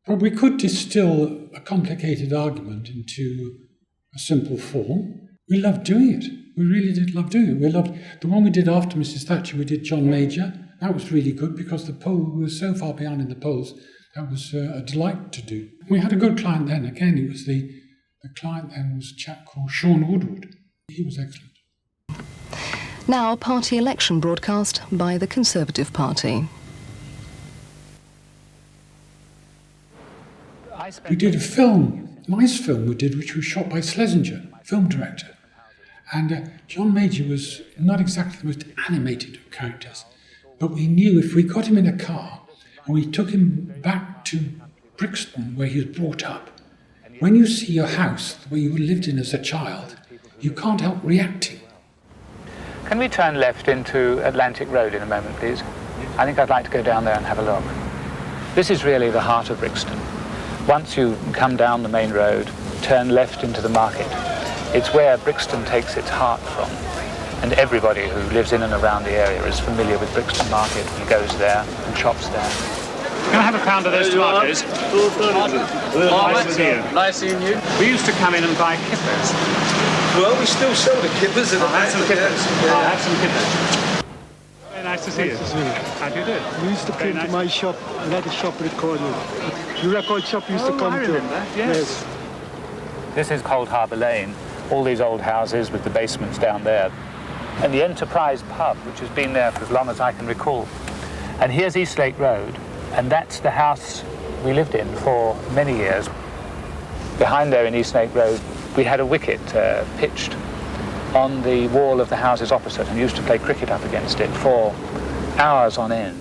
But we could distill a complicated argument into a simple form. We loved doing it. We really did love doing it. We loved the one we did after Mrs. Thatcher. We did John Major. That was really good because the poll was so far behind in the polls. That was a delight to do. We had a good client then. Again, it was the client then was a chap called Sean Woodward. He was excellent. Now, party election broadcast by the Conservative Party. We did a film, a nice film we did, which was shot by Schlesinger, film director. And John Major was not exactly the most animated of characters, but we knew if we got him in a car and we took him back to Brixton, where he was brought up, when you see your house, where you lived in as a child, you can't help reacting. Can we turn left into Atlantic Road in a moment, please? I think I'd like to go down there and have a look. This is really the heart of Brixton. Once you come down the main road, turn left into the market. It's where Brixton takes its heart from. And everybody who lives in and around the area is familiar with Brixton Market and goes there and shops there. Can I have a pound of those tomatoes? Nice to see you. Nice seeing you. We used to come in and buy kippers. Well, we still sell the kippers. I'll have some kippers. I'll have some kippers. Very nice to see you. How do you do? You used to come to my shop, another shop recording. Your record shop used to come I remember. to. Yes. This is Cold Harbour Lane. All these old houses with the basements down there. And the Enterprise pub, which has been there for as long as I can recall. And here's Eastlake Road, and that's the house we lived in for many years. Behind there in Eastlake Road, we had a wicket pitched on the wall of the houses opposite and used to play cricket up against it for hours on end.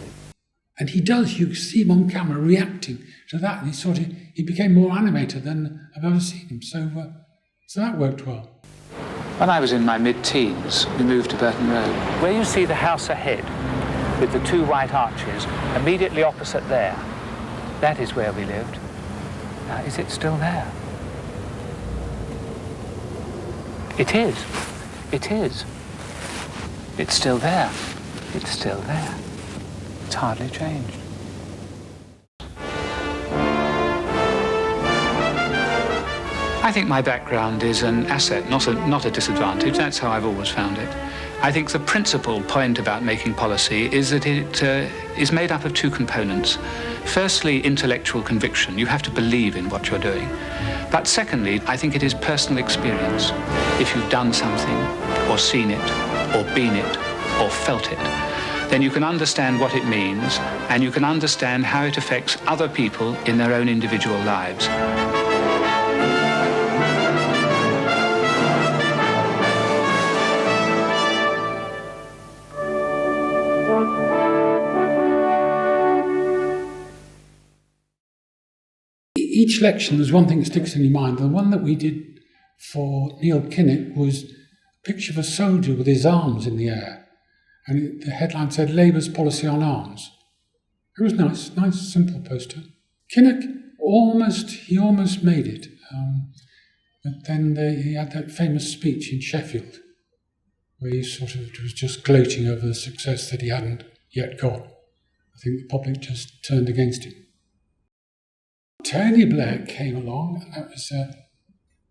And he does, you see him on camera reacting to that, and he became more animated than I've ever seen him, so that worked well. When I was in my mid-teens, we moved to Burton Road. Where you see the house ahead, with the two white arches, immediately opposite there, that is where we lived. Now, is it still there? It is. It is. It's still there. It's still there. It's hardly changed. I think my background is an asset, not a disadvantage. That's how I've always found it. I think the principal point about making policy is that it is made up of two components. Firstly, intellectual conviction. You have to believe in what you're doing. But secondly, I think it is personal experience. If you've done something, or seen it, or been it, or felt it, then you can understand what it means, and you can understand how it affects other people in their own individual lives. Each election, there's one thing that sticks in your mind. The one that we did for Neil Kinnock was a picture of a soldier with his arms in the air. And the headline said, Labour's policy on arms. It was nice, simple poster. Kinnock almost made it. But then he had that famous speech in Sheffield, where he sort of was just gloating over the success that he hadn't yet got. I think the public just turned against him. Tony Blair came along, and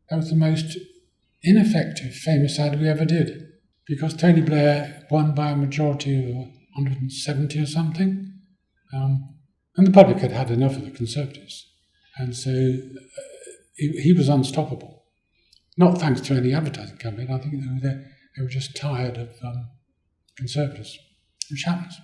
that was the most ineffective famous ad we ever did, because Tony Blair won by a majority of 170 or something, and the public had had enough of the Conservatives, and so he was unstoppable. Not thanks to any advertising campaign. I think they were just tired of Conservatives, which happens.